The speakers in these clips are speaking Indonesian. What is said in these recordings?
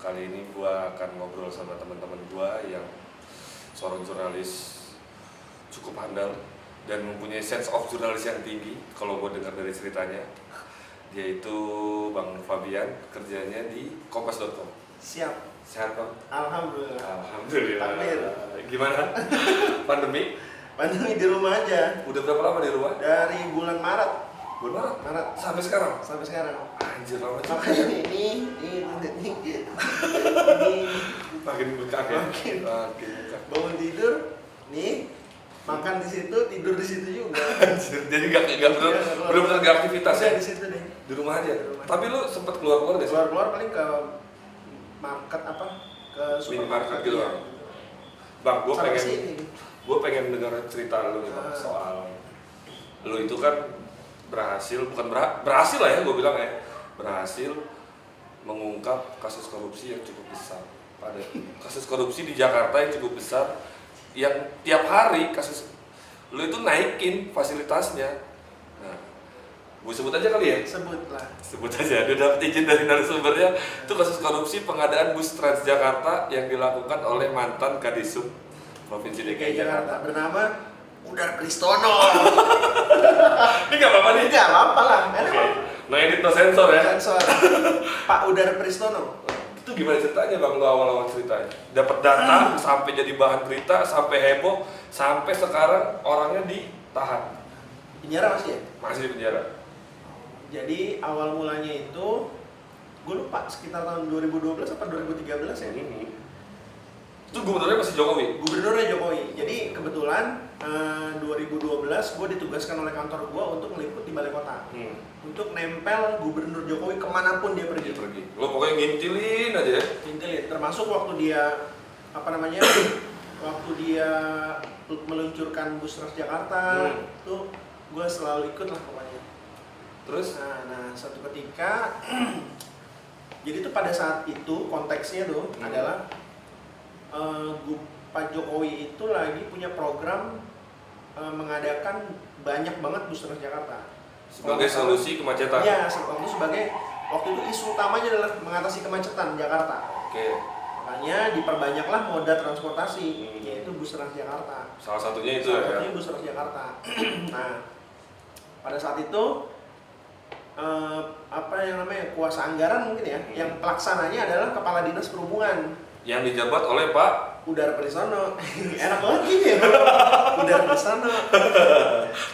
Kali ini gua akan ngobrol sama teman-teman gua yang seorang jurnalis cukup handal dan mempunyai sense of jurnalis yang tinggi. Kalau gua dengar dari ceritanya, dia itu Bang Fabian, kerjanya di kompas.com. Siap. Sehat Bang? Alhamdulillah. Alhamdulillah. Takdir. Gimana? Pandemi? Pandemi di rumah aja. Udah berapa lama di rumah? Dari bulan Maret. Bulan Maret? Maret Sampai sekarang? sampai sekarang. Anjir lama juga. Makanya ini Makin bekak ya? Makin. Makin bekak. bangun tidur, nih makan di situ, tidur di situ juga. Anjir, jadi gak bener-bener gak aktivitas ya? Di situ deh. Di rumah aja? Di rumah. Tapi lu sempet keluar-keluar gak sih? Keluar-keluar paling ke market apa? Ke Minimarket gitu. iya. Bang, gue Sampai pengen sini. dengar cerita lu nih Bang, Ah. soal lu itu kan berhasil, bukan berhasil lah ya gue bilang ya, berhasil mengungkap kasus korupsi yang cukup besar. Pada kasus korupsi di Jakarta yang cukup besar, yang tiap hari kasus lu itu naikin fasilitasnya. Nah, gue sebut aja kali ya. Sebut aja, dia dapat izin dari narasumbernya. Itu kasus korupsi pengadaan bus Transjakarta yang dilakukan oleh mantan Kadisub Provinsi DKI Jakarta. Bernama Udar Pristono. Ini nggak apa-apa nih? Enggak apa-apa lah. Oke. No edit, no sensor ya. Sensor. Pak Udar Pristono. Itu gimana ceritanya Bang, lo awal-awal ceritanya? Dapat data sampai jadi bahan berita, sampai heboh, sampai sekarang orangnya ditahan. Penjara masih ya? Masih di penjara. Jadi awal mulanya itu gue lupa sekitar tahun 2012 atau 2013 ya. Itu gubernurnya masih Jokowi. Gubernurnya Jokowi. Jadi kebetulan 2012 gue ditugaskan oleh kantor gue untuk meliput di balai kota. Untuk nempel Gubernur Jokowi kemanapun dia pergi. Lo pokoknya ngintilin aja ya. Ngintilin. Termasuk waktu dia waktu dia meluncurkan bus Transjakarta, tuh gue selalu ikut lah pokoknya. Terus? Nah satu ketika, jadi tuh pada saat itu konteksnya tuh adalah Pak Jokowi itu lagi punya program mengadakan banyak banget bus Transjakarta. Sebagai solusi kemacetan? Iya, waktu itu isu utamanya adalah mengatasi kemacetan Jakarta. Oke. Makanya diperbanyaklah moda transportasi, yaitu bus Transjakarta. Salah satunya itu Salah ya? satunya bus Transjakarta. Nah, pada saat itu kuasa anggaran mungkin ya, yang pelaksananya adalah Kepala Dinas Perhubungan yang dijabat oleh Pak Udar Pristono. Enak banget gitu ya. Udar Pristono.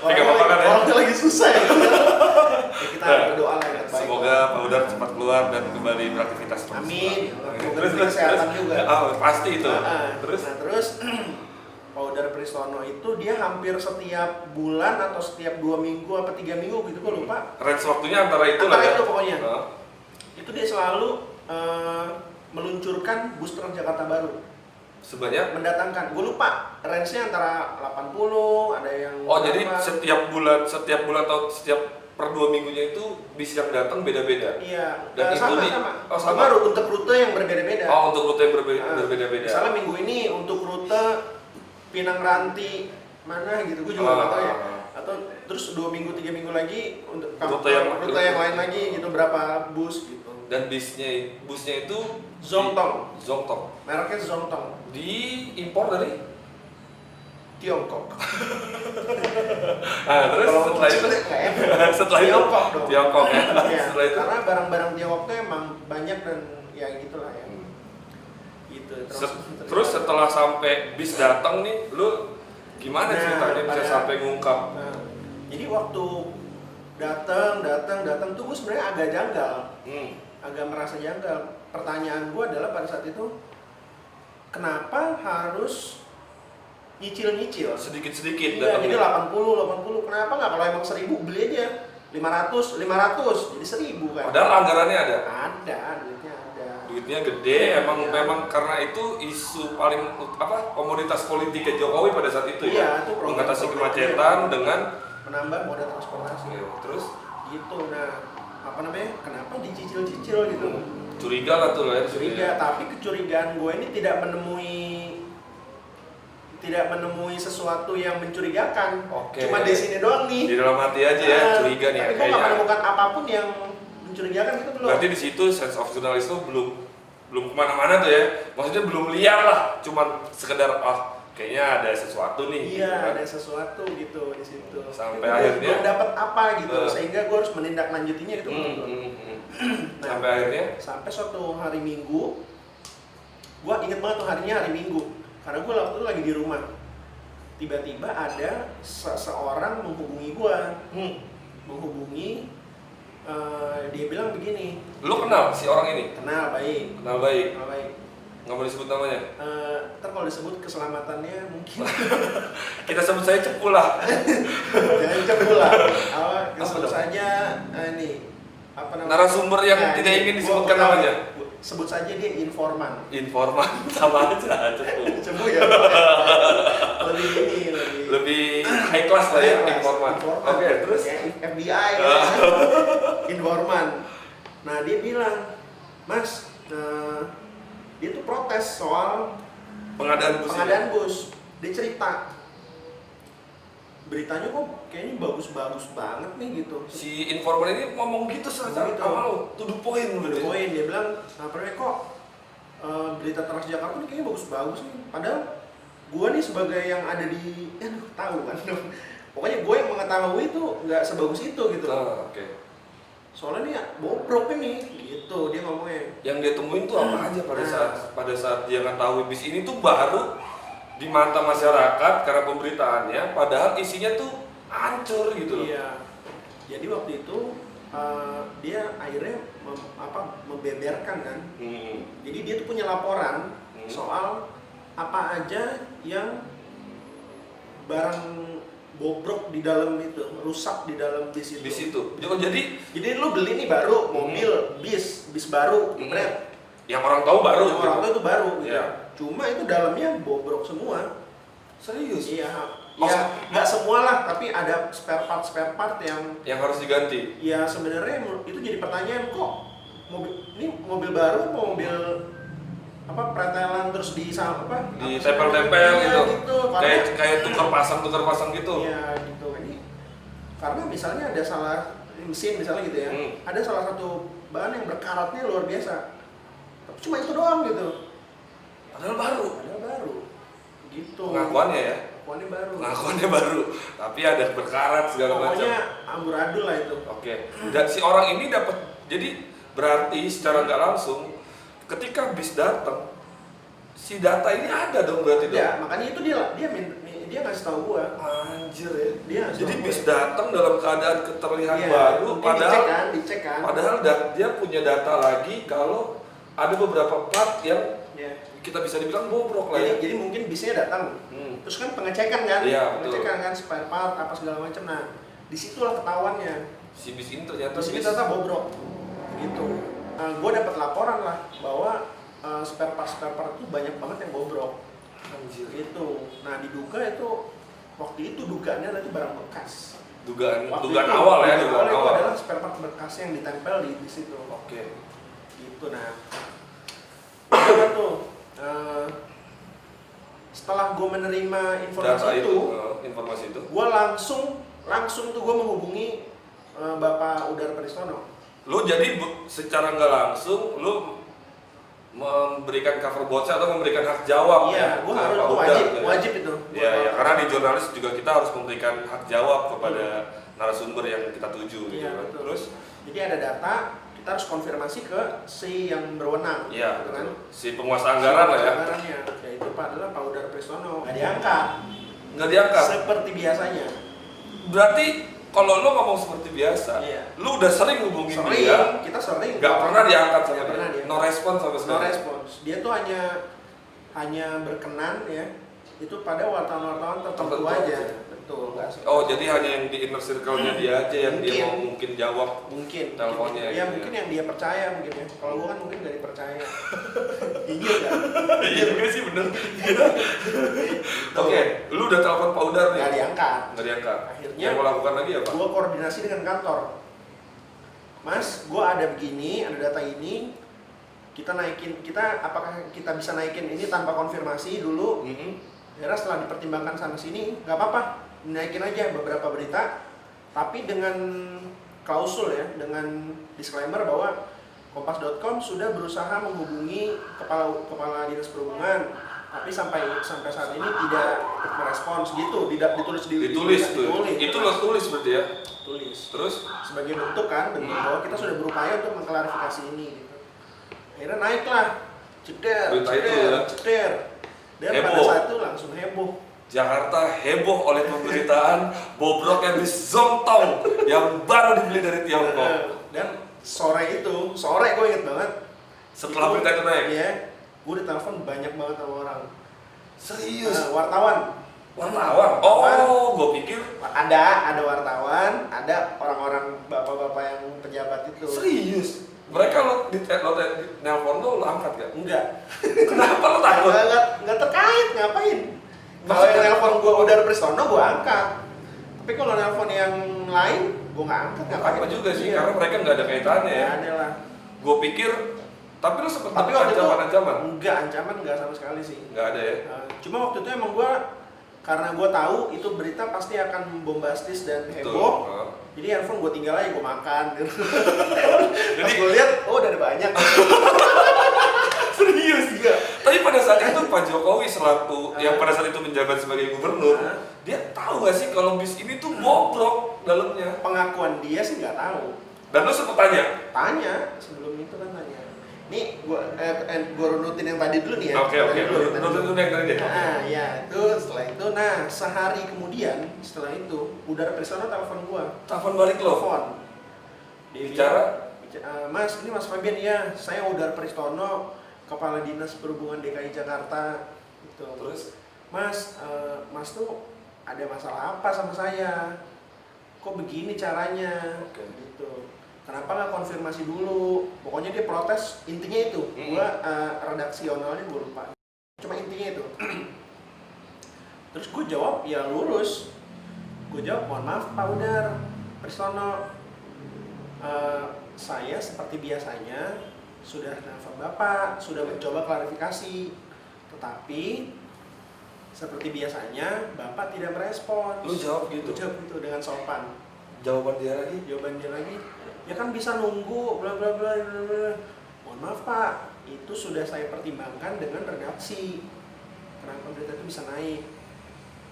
Orangnya lagi susah ya. Kita berdoa lah yang terbaik. Semoga Pak Udar cepat keluar dan kembali beraktivitas seperti Amin. Terus Kesehatan juga. Pasti itu. Terus Pak Udar Pristono itu dia hampir setiap bulan atau setiap 2 minggu apa 3 minggu gitu, gue lupa. Range waktunya antara itu lah ya. Itu pokoknya. Itu dia selalu meluncurkan bus Transjakarta baru. Sebanyak? Mendatangkan, gue lupa range-nya antara 80, ada yang jadi setiap bulan atau setiap per 2 minggunya itu bis yang datang beda-beda? Iya, dan sama. sama Untuk rute yang berbeda-beda. Untuk rute yang berbeda-beda. Misalnya minggu ini untuk rute Pinang Ranti mana gitu, gue juga nggak tahu ya. Atau terus 2 minggu 3 minggu lagi untuk rute yang lain lagi gitu, berapa bus gitu. Dan busnya itu Zongtong. Mereknya Zongtong. Diimpor dari Tiongkok. Terus setelah itu Tiongkok ya. Setelah itu karena barang-barang Tiongkok tuh emang banyak dan ya gitulah ya. Gitu. Terus setelah sampai bis datang nih, lu gimana ceritanya bisa sampai ngungkap? Jadi waktu datang tuh gue sebenarnya agak janggal. Agak merasa janggal. Pertanyaan gue adalah pada saat itu, kenapa harus nyicil sedikit-sedikit? Iya, jadi 80, kenapa nggak kalau emang 1000 beli aja 500, jadi 1000 kan? Padahal anggarannya ada. Duitnya gede, memang karena itu isu paling komoditas politiknya Jokowi pada saat itu ya. Itu mengatasi kemacetan dengan menambah moda transportasi. Terus gitu. Nah, kenapa dicicil gitu? Curiga lah tuh ya. Curiga, tapi kecurigaan gue ini tidak menemui sesuatu yang mencurigakan. Cuma di sini doang nih. Di dalam hati aja ya, curiga nih. Tapi gue nggak menemukan apapun yang mencurigakan gitu belum. Berarti di situ sense of journalism belum belum kemana-mana tuh ya, maksudnya belum liar lah, cuman sekedar kayaknya ada sesuatu nih. Iya, gitu kan. ada sesuatu gitu di situ. Sampai itu akhirnya belum dapat apa gitu, sehingga gue harus menindaklanjutinya gitu. Nah, Sampai akhirnya sampai suatu hari Minggu, gue inget banget tuh harinya hari Minggu, karena gue waktu itu lagi di rumah. Tiba-tiba ada seseorang menghubungi gue, dia bilang begini. lu kenal si orang ini? Kenal baik. Kenal baik. Kenal baik. Nggak mau disebut namanya? Ntar kalau disebut keselamatannya mungkin. Kita sebut saya Cepu lah. Jangan cepu lah. Sebut saja ini apa namanya? Narasumber yang tidak ingin disebutkan namanya. Sebut saja dia informan. Informan sama aja Cepu. Cepu ya. Lebih high class lah ya, informan. Oke, terus ya, FBI informan. Nah, dia bilang, "Mas, dia tuh protes soal pengadaan bus. Dia cerita, beritanya kok kayaknya bagus-bagus banget nih gitu. Si informan ini ngomong gitu secara awal, to the point gitu. Dia bilang, kok berita Transjakarta ini kayaknya bagus-bagus nih. Padahal gue nih sebagai yang ada di, tahu kan. Pokoknya gue yang mengetahui itu nggak sebagus itu gitu. Oke. Soalnya nih bobrok ini, gitu dia ngomongnya. Yang dia temuin tuh apa aja pada saat dia ngetahui bis ini tuh baru di mata masyarakat karena pemberitaannya, padahal isinya tuh hancur gitu loh. Iya. Jadi waktu itu dia akhirnya membeberkan kan. Jadi dia tuh punya laporan soal apa aja yang barang bobrok di dalam itu, rusak di dalam bis itu. Bis itu. Jadi lu beli nih baru mobil, bis baru, jebret. Yang orang tahu baru. Yang orang tahu itu baru gitu. Iya. Cuma itu dalamnya bobrok semua. Serius? Iya. Ya, nggak semua lah, tapi ada spare part yang harus diganti. Ya sebenarnya itu jadi pertanyaan, kok mobil baru, mobil pretelan terus ditempel-tempel gitu. Kayak tukar pasang gitu. Iya gitu. Ini karena misalnya ada salah mesin misalnya gitu ya. Ada salah satu bahan yang berkaratnya luar biasa. Tapi cuma itu doang gitu. Padahal baru. Gitu. Pengakuannya baru. Tapi ada berkarat segala macam. Pokoknya amburadul lah itu. Oke. Dan si orang ini dapat, jadi berarti secara nggak langsung ketika bis datang, si data ini ada dong berarti dong. Ya, makanya itu dia ngasih tahu gua. Anjir ya. Jadi bis datang dalam keadaan keterlihat baru, padahal dicek kan. Padahal dia punya data lagi kalau ada beberapa plat yang kita bisa dibilang bobrok lah ya. Jadi mungkin bisnya datang. Terus kan pengecekan kan? Iya, pengecekan kan spare part apa segala macam. Nah, disitulah ketahuannya. Si bis ini ternyata bobrok. Gitu. Gue dapat laporan lah bahwa spare part itu banyak banget yang bobrok. Anjir. Gitu. Nah, diduga itu waktu itu dugaannya adalah barang bekas. Dugaan awal itu adalah spare part bekas yang ditempel di situ. Oke. Gitu. Nah, apa tuh? Setelah gue menerima informasi itu, gue langsung tuh gue menghubungi Bapak Udar Pristono. Lo jadi secara nggak langsung lo memberikan cover boca atau memberikan hak jawab. Iya, gue harus wajib itu. Iya, karena di jurnalis juga kita harus memberikan hak jawab kepada narasumber yang kita tuju. Iya, gitu. betul. Terus jadi ada data, kita harus konfirmasi ke si yang berwenang. Iya, gitu kan? Si penguasa anggaran lah ya. Anggarannya, yaitu adalah Pak Udar Pristono. Nggak diangkat. Seperti biasanya. Berarti kalau lo ngomong seperti biasa, lo udah sering hubungin dia. Kita sering. Nggak pernah diangkat sama dia. No respon sama sekali. No respons. Dia tuh hanya berkenan ya. Itu pada wartawan-wartawan tertentu aja. Betul. Jadi hanya yang di inner circle-nya dia aja yang dia mau mungkin jawab. Mungkin. Teleponnya. Ya mungkin yang dia percaya mungkin ya. Kalau gua kan mungkin nggak dipercaya. Iya kan? Iya juga sih bener. Oke, lu udah telepon Pak Udar nih? Nggak diangkat. Akhirnya yang mau lakukan lagi apa? Gua koordinasi dengan kantor. Mas, gua ada begini, ada data ini. Apakah kita bisa naikin ini tanpa konfirmasi dulu? Akhirnya setelah dipertimbangkan sana sini, nggak apa-apa, naikin aja beberapa berita, tapi dengan klausul ya, dengan disclaimer bahwa Kompas.com sudah berusaha menghubungi kepala dinas perhubungan, tapi sampai saat ini tidak merespons gitu, tidak ditulis tuh. Itu lo tulis berarti ya? Tulis. Terus sebagai bentuk bahwa kita sudah berupaya untuk mengklarifikasi ini gitu. Akhirnya naiklah, ceder. Dan heboh. pada saat itu langsung heboh. Jakarta heboh oleh pemberitaan bobrok yang di Zongtong yang baru dibeli dari Tiongkok. Dan sore gue inget banget. Setelah berita itu naik? Iya, gue ditelepon banyak banget sama orang. Serius? Wartawan. Oh, gue pikir ada wartawan, ada orang-orang bapak-bapak yang pejabat itu. Serius? Mereka lo nelpon lo angkat gak? Enggak. Kenapa lo takut? Enggak terkait, ngapain? Kalau yang nelpon gue Udar Pristono, gue angkat. Tapi kalau nelpon yang lain, gue nggak angkat. Apa juga sih, karena mereka nggak ada kaitannya ya. Ada lah. Gue pikir, tapi lo sempet waktu ancaman? Enggak, ancaman nggak sama sekali sih. Nggak ada ya? Cuma waktu itu emang karena gue tahu itu berita pasti akan bombastis dan heboh. Jadi handphone gue tinggal aja, gue makan. Jadi gue lihat, oh udah ada banyak. Serius juga. Tapi pada saat itu Pak Jokowi selaku yang pada saat itu menjabat sebagai gubernur, dia tahu nggak sih kalau bis ini tuh bobrok dalamnya? Pengakuan dia sih nggak tahu. Dan lo sempet tanya? Tanya sebelum itu kan tanya. Nih gue runutin yang tadi dulu nih ya. Oke. Runutin yang tadi deh. Nah ya itu setelah itu, sehari kemudian setelah itu Udar Pristono telepon gue. Telepon balik lo? Telepon. Bicara? Mas, ini Mas Fabian ya. Saya Udar Pristono, Kepala Dinas Perhubungan DKI Jakarta. Gitu. Terus, Mas tuh ada masalah apa sama saya? Kok begini caranya? Gitu. Kenapa nggak konfirmasi dulu? Pokoknya dia protes, intinya itu. Gua redaksionalnya gue lupa. Cuma intinya itu. Terus gue jawab, ya lurus. Gue jawab, mohon maaf Pak Udar Pristono, saya seperti biasanya sudah nelfon Bapak, sudah mencoba klarifikasi, tetapi seperti biasanya Bapak tidak merespons. Lu jawab gitu? Gue jawab gitu dengan sopan. Jawaban dia lagi? Ya kan bisa nunggu bla bla bla bla bla. Mohon maaf Pak, itu sudah saya pertimbangkan dengan redaksi. Kenapa berita itu bisa naik?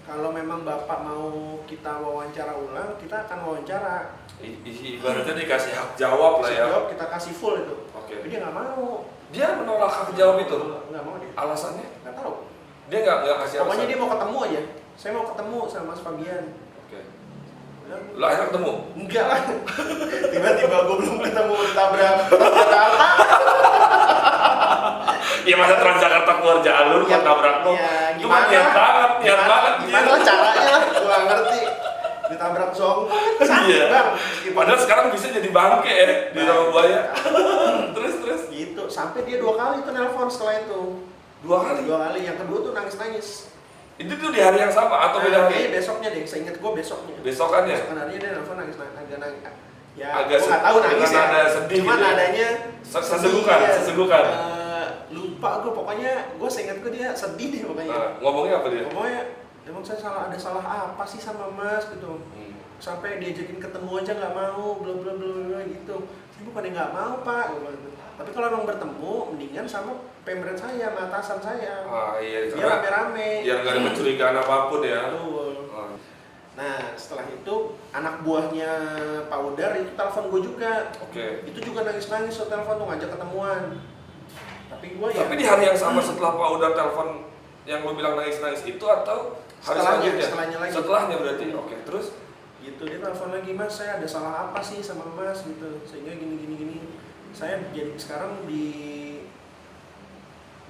Kalau memang Bapak mau kita wawancara ulang, kita akan wawancara. Ibaratnya dikasih hak jawab lah ya. Jawab kita kasih full itu. Oke. Tapi dia nggak mau. Dia menolak hak jawab itu? Nggak mau dia. Alasannya? Nggak tahu. Dia nggak kasih alasan? Pokoknya dia mau ketemu aja. Saya mau ketemu sama Mas Fabian. Oke. Lo akhirnya ketemu? Enggak lah. Tiba-tiba gue belum ketemu ditabrak Transjakarta. Ya masa Transjakarta keluar jalur buat tabrak lo? Ya Cuma niat banget. Gimana lah caranya lah, gue nggak ngerti. Ditabrak Zongtong kan sakit Iya. bang. Padahal sekarang bisa jadi bangke ya di Rawabuaya. Terus? Gitu, sampai dia 2 kali tuh nelpon setelah itu. 2 kali? 2 kali, yang kedua tuh nangis-nangis. Itu tuh di hari yang sama atau beda hari? Kayaknya besoknya deh, seinget gue besoknya. Besokannya? Besokan harinya dia nelfon nangis. Ya, agak gue nggak tahu nangis ya. nada sedih Cuma gitu ya? nadanya sesegukan. Lupa gue, pokoknya gue seinget gue dia sedih deh pokoknya. Ngomongnya apa dia? Pokoknya emang saya ada salah apa sih sama Mas gitu. Sampai diajakin ketemu aja nggak mau, bla bla bla gitu. Saya bukannya nggak mau Pak. Tapi kalau emang bertemu, mendingan sama pemret saya, sama atasan saya. Iya, biar rame-rame. Biar nggak ada kecurigaan apapun ya. Betul. Nah, setelah itu anak buahnya Pak Udar itu telepon gue juga. Oke. Itu juga nangis-nangis so telepon tuh ngajak ketemuan. Tapi di hari yang sama setelah Pak Udar telepon yang lo bilang nangis-nangis itu atau hari setelahnya lagi. Setelahnya berarti. Oke, terus gitu dia telepon lagi, Mas, saya ada salah apa sih sama Mas gitu. Sehingga gini. Saya jadi sekarang di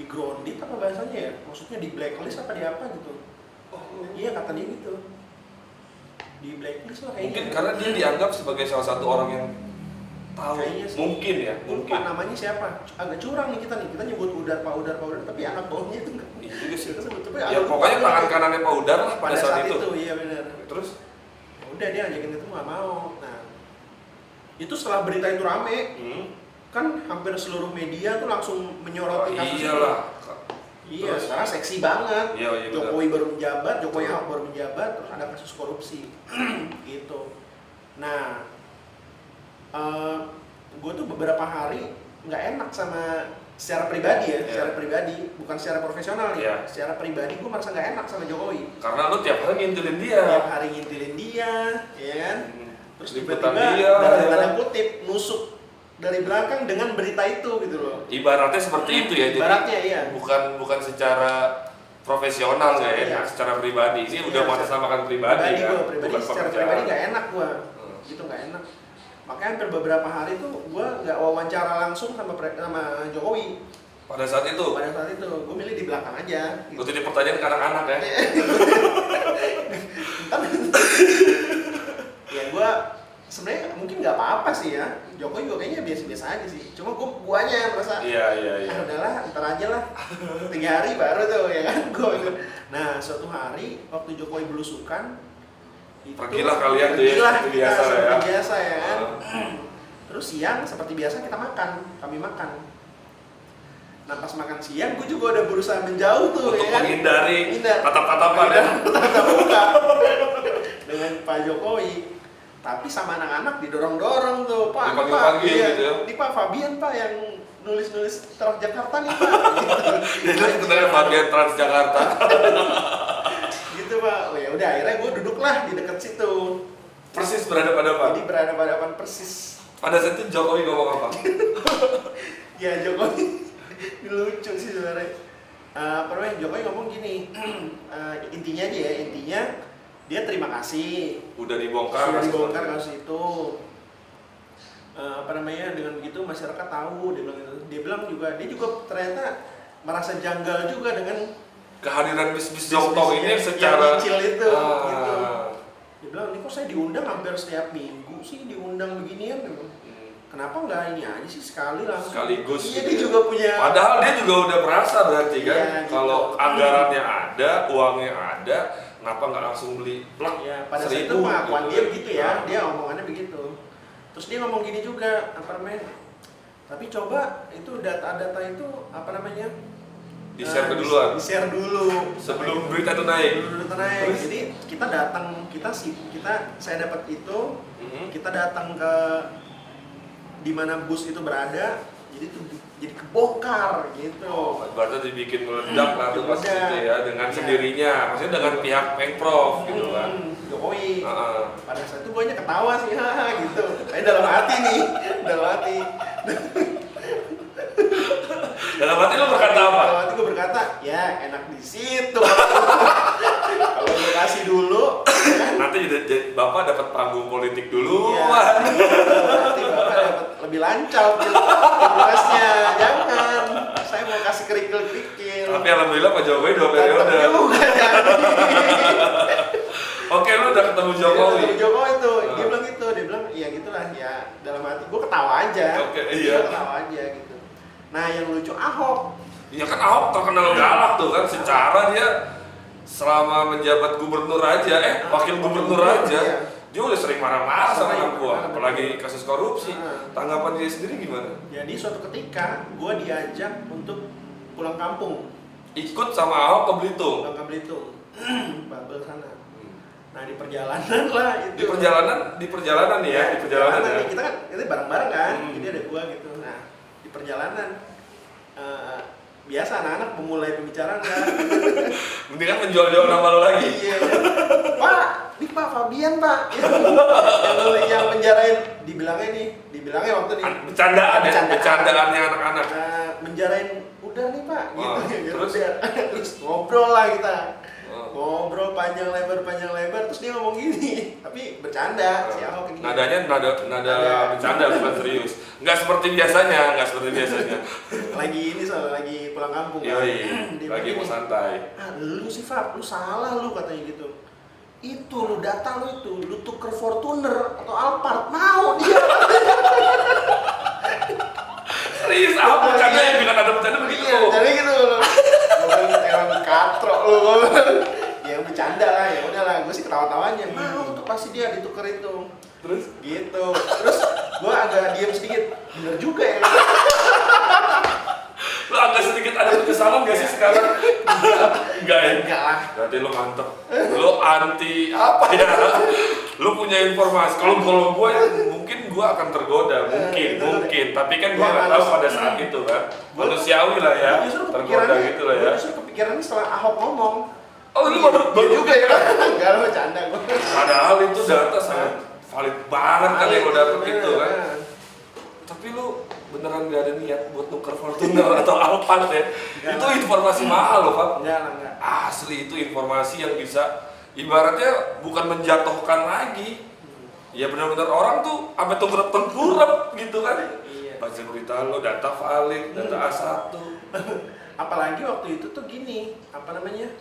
grounded apa bahasanya ya? Maksudnya di blacklist apa di apa gitu. Iya kata dia gitu. Di blacklist lah kayaknya. Mungkin karena dia dianggap sebagai salah satu orang yang tahu. Kayaknya sih. Mungkin ya, mungkin. Lupa namanya siapa? Agak curang nih kita nyebut Pak Udar, tapi anak bawahnya itu enggak. Itu sih. Sebetulnya Ya pokoknya tangan kanannya Pak Udar lah pada saat itu. Iya benar. Terus ya udah dia ngajakin itu nggak mau. Nah, itu setelah berita itu rame, kan hampir seluruh media tuh langsung menyoroti kasus itu. Iyalah. Iya, sekarang seksi banget. Iya, Jokowi baru menjabat, Jokowi Ahok baru menjabat, terus ada kasus korupsi, gitu. Nah, gue tuh beberapa hari nggak enak sama secara pribadi ya, secara pribadi, bukan secara profesional nih. Secara pribadi gue merasa nggak enak sama Jokowi. Karena lu tiap hari ngintilin dia. Tiap hari ngintilin dia, ya kan? Terus Liputan tiba-tiba dia, dalam tanda kutip nusuk dari belakang dengan berita itu gitu loh. Ibaratnya seperti itu ya. Ibaratnya jadi iya. Bukan secara profesional ya, Iya. secara pribadi. Ini udah mengatasnamakan pribadi kan. Pribadi secara pribadi nggak enak gue, gitu nggak enak. Makanya hampir beberapa hari tuh gue nggak wawancara langsung sama Jokowi. Pada saat itu gue milih di belakang aja. Lu titip pertanyaan ke anak-anak ya. Ya gue sebenarnya mungkin nggak apa-apa sih ya. Jokowi juga kayaknya biasa-biasa aja sih. Cuma guanya merasa Iya. udahlah ntar aja lah. 3 hari baru tuh ya kan gue. Nah suatu hari waktu Jokowi belusukan pergilah kalian tuh ya, seperti biasa ya kan. Terus siang seperti biasa kami makan. Nah pas makan siang gue juga udah berusaha menjauh tuh untuk ya kan? menghindari tatap-tatapan ya. Tatap muka dengan Pak Jokowi. Tapi sama anak-anak didorong-dorong tuh, Pak, dipanggil-panggil iya, gitu ya. Ini Pak Fabian Pak yang nulis-nulis Transjakarta nih Pak. Jadi sebenarnya Fabian Transjakarta. Gitu Pak. Oh ya udah akhirnya gue duduklah di dekat situ. Persis berhadapan-hadapan. Jadi berhadapan persis. Pada saat itu Jokowi ngomong apa? Ya Jokowi lucu sih sebenarnya. Jokowi ngomong gini. Intinya aja ya, dia terima kasih. Udah dibongkar kasus itu. Dengan begitu masyarakat tahu, dia bilang juga ternyata merasa janggal juga dengan kehadiran bis Jongtong ini secara kecil itu gitu. Dia bilang ini kok saya diundang hampir setiap minggu sih diundang beginian gitu. Kenapa nggak ini aja sih sekaligus? Iya, dia juga punya. Padahal dia juga udah merasa berarti kan gitu. Kalau anggarannya ada, uangnya ada, kenapa nggak langsung beli plak? Ya, pada saat itu pengakuan dia begitu ya, dia omongannya begitu. Terus dia ngomong gini juga, tapi coba itu data-data itu di-share duluan. Di-share dulu sebelum berita itu naik. Jadi kita datang, saya dapat itu, kita datang ke di mana bus itu berada, jadi kebongkar gitu. Berarti dibikin meledak lah tuh pas itu ya dengan sendirinya, maksudnya dengan pihak Pemprov gitu kan. Jokowi. Pada saat itu gue ketawa sih, gitu. Saya dalam hati. Dalam hati lu berkata apa? Dalam hati gue berkata, ya enak di situ. Kalau gue kasih dulu, nanti Bapak dapat panggung politik dulu. Iya. Nanti Bapak dapat lebih lancau pilpresnya. Jangan. Saya mau kasih kerikil-kerikil. Tapi alhamdulillah Pak Jokowi 2 periode. Oke, lu udah ketemu Jokowi. Ketemu Jokowi tuh, dia bilang gitu, iya gitulah ya. Dalam hati gue ketawa aja. Iya. Ketawa aja gitu. Nah yang lucu Ahok. Iya kan Ahok terkenal galak tuh kan, secara dia selama menjabat gubernur aja, wakil gubernur aja, dia udah sering marah-marah sama anak gua, apalagi kasus korupsi. Tanggapan dia sendiri gimana? Jadi suatu ketika gua diajak untuk pulang kampung. Ikut sama Ahok ke Belitung. Pulang ke Belitung. Babel sana. Nah di perjalanan lah itu. Di perjalanan nih ya, di perjalanan ya. Kita kan itu bareng-bareng kan, jadi ada gua gitu. Nah di perjalanan biasa anak-anak memulai pembicaraan kan. Mendingan menjual-jual nama lo lagi. Iya. Pak, ini Pak Fabian Pak. Yang penjarain dibilangnya waktu nih. Bercandaannya anak-anak. Menjarain udah nih Pak, gitu. Terus ngobrol lah kita. Ngobrol panjang lebar terus dia ngomong gini, tapi bercanda si Ahok ini. Nadanya nada bercanda bukan serius. Nggak seperti biasanya. Lagi pulang kampung. Yoi, lagi mau santai. Lu sih Fab, lu salah lu katanya gitu. Itu lu data lu tuker Fortuner atau Alphard mau dia. Serius, Ahok bercanda ya, bilang ada bercanda begitu. Iya, jadi gitu loh. Emang katrok lu. Ya bercanda lah, ya udahlah, gue sih ketawa-tawanya. Mau tuh pasti dia ditukar itu. Terus gitu. Terus gue agak diam sedikit. Bener juga ya. Lu agak sedikit ada kekesalan gak sih sekarang? Enggak ya? Enggak lah. Berarti lu mantep. Lu anti apa ya? Lu punya informasi. Kalau gue ya, mungkin gua akan tergoda, mungkin. Tapi kan gua Ya, nggak tahu pada saat itu kan. Manusiawi lah ya, tergoda gitu lah ya. Gue justru kepikiran setelah Ahok ngomong. Oh lu baru juga ya? Enggak, lo bercanda gue. Padahal itu data sangat valid banget kan yang lo dapet itu kan. Iya. Tapi lu beneran gak ada niat buat nuker Fortuner atau Alphard ya? Itu informasi mahal loh Pak. Enggak. Asli itu informasi yang bisa ibaratnya bukan menjatuhkan lagi. Ya benar-benar orang tuh sampai tengkurap gitu kan. Iya. Baca berita lo, data valid, data A1. Apalagi waktu itu tuh gini, apa namanya?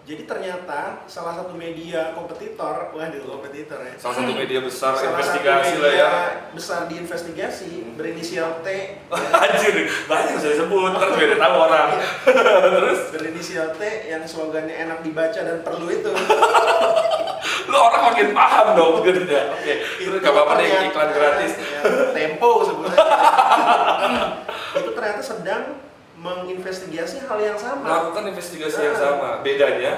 Jadi ternyata salah satu media kompetitor, kompetitor ya. Salah satu media besar Salah investigasi satu lah ya. media besar di investigasi, berinisial T. Anjir, banyak yang saya sebut, ntar juga udah tahu orang. Terus? Berinisial T yang slogannya enak dibaca dan perlu itu. Lu orang makin paham dong gitu ya. Oke, itu gak apa-apa deh iklan gratis. Ya, Tempo sebutnya. Itu ternyata sedang menginvestigasi hal yang sama. Melakukan investigasi yang sama. Bedanya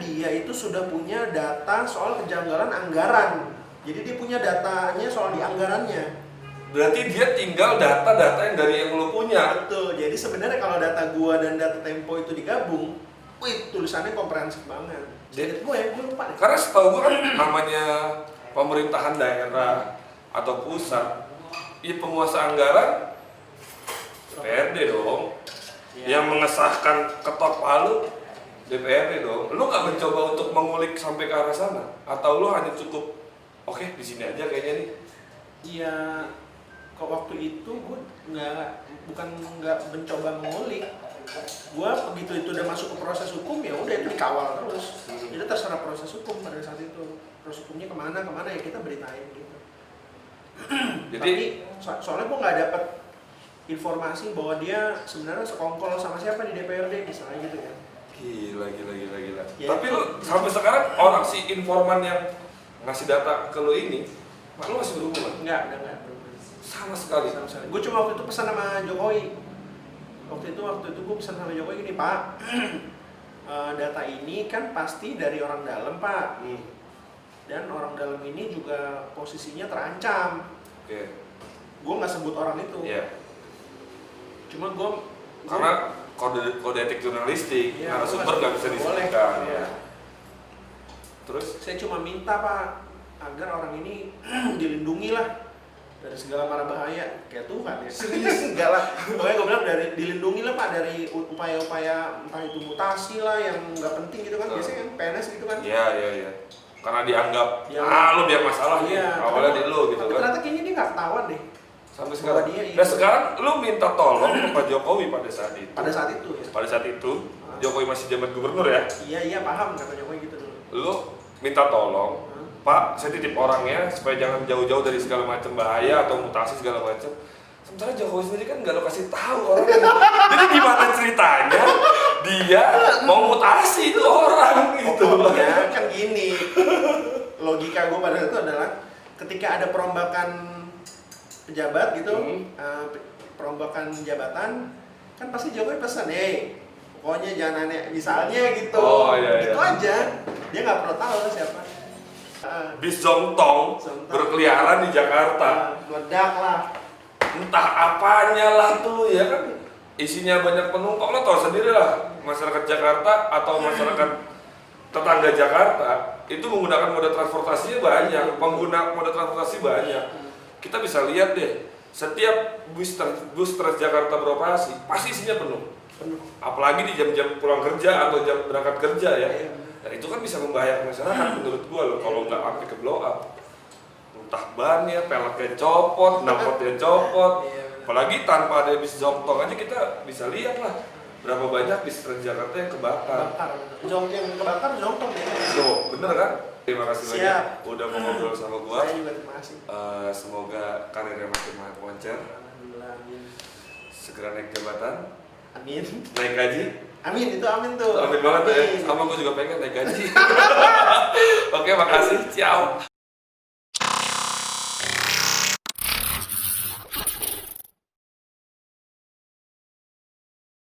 dia itu sudah punya data soal kejanggalan anggaran. Jadi dia punya datanya soal di anggarannya. berarti dia tinggal data-data yang dari yang lu punya. Betul. Jadi sebenarnya kalau data gua dan data Tempo itu digabung, wih tulisannya komprehensif banget. Jadi gue lupa deh. Karena setahu gua kan namanya pemerintahan daerah atau pusat, ya penguasa anggaran DPRD dong. Ya. Yang mengesahkan ketok palu DPRD dong. Lu nggak mencoba untuk mengulik sampai ke arah sana? Atau lu hanya cukup oke di sini aja kayaknya nih? Iya, kok waktu itu gue bukan nggak mencoba mengulik. Gue begitu itu udah masuk ke proses hukum ya udah itu dikawal terus. Itu terserah proses hukum pada saat itu. Proses hukumnya kemana ya kita beritain gitu. Jadi Tapi soalnya gue nggak dapet informasi bahwa dia sebenarnya sekongkol sama siapa di DPRD misalnya gitu ya. gila. Ya, Tapi lu sampai sekarang orang si informan yang ngasih data ke lu ini, lu masih berhubungan? Enggak berhubungan. Sama sekali. Gue cuma waktu itu pesan sama Jokowi. Waktu itu gue pesan sama Jokowi gini, Pak. Data ini kan pasti dari orang dalam, Pak. Dan orang dalam ini juga posisinya terancam. Oke. Gue nggak sebut orang itu. Iya. Cuma gue Karena kode etik jurnalistik, ya, narasumber nggak bisa disebutkan. ya. Terus? Saya cuma minta Pak agar orang ini dilindungi lah dari segala mara bahaya kayak Tuhan ya. Enggak lah. Pokoknya gue bilang dilindungi lah Pak dari upaya-upaya entah itu mutasi lah yang nggak penting gitu kan. Biasanya kan PNS gitu kan. Iya. Karena dianggap Ya, lu biar masalah nih. iya, Awalnya di lu gitu tapi kan. ternyata kayaknya dia nggak ketahuan deh. Sampai sekarang. Bahwa dia Nah sekarang lu minta tolong ke Pak Jokowi pada saat itu. Pada saat itu ya. Pada saat itu Jokowi masih jabat gubernur ya. Iya paham kata Jokowi gitu dulu. Lu minta tolong, Pak, saya titip orangnya supaya jangan jauh-jauh dari segala macam bahaya atau mutasi segala macam. Sementara Jokowi sendiri kan nggak lo kasih tahu orangnya. Jadi gimana ceritanya dia mau mutasi itu orang gitu? Ya kan gini. Logika gue pada saat itu adalah ketika ada perombakan pejabat gitu, perombakan jabatan, kan pasti Jokowi pesan, pokoknya jangan aneh, misalnya gitu. Oh, iya. Itu aja, dia nggak perlu tahu siapa. Bis Zongtong berkeliaran di Jakarta. Meledak lah. Entah apanya lah tuh ya kan. Isinya banyak penumpang, lo tau sendiri lah. Masyarakat Jakarta atau masyarakat tetangga Jakarta itu menggunakan moda transportasinya banyak, pengguna moda transportasi banyak. Kita bisa lihat deh, setiap bus Transjakarta beroperasi pasti isinya penuh. Apalagi di jam-jam pulang kerja atau jam berangkat kerja ya. Dan itu kan bisa membahayakan masyarakat menurut gua loh kalau nggak sampai ke blow up. Entah bannya, peleknya copot, knalpotnya copot. Apalagi tanpa ada bis Zongtong aja kita bisa lihat lah berapa banyak bis Transjakarta yang kebakar. Yang kebakar Zongtong ya. Tuh, bener kan? Terima kasih banyak udah mau ngobrol sama gua. Saya juga terima kasih. Semoga karirnya makin moncer. Alhamdulillah. Segera naik jabatan, Amin. naik gaji. Amin, itu amin tuh. Amin banget ya. Amin. Sama gua juga pengen naik gaji. Oke, makasih. Ciao.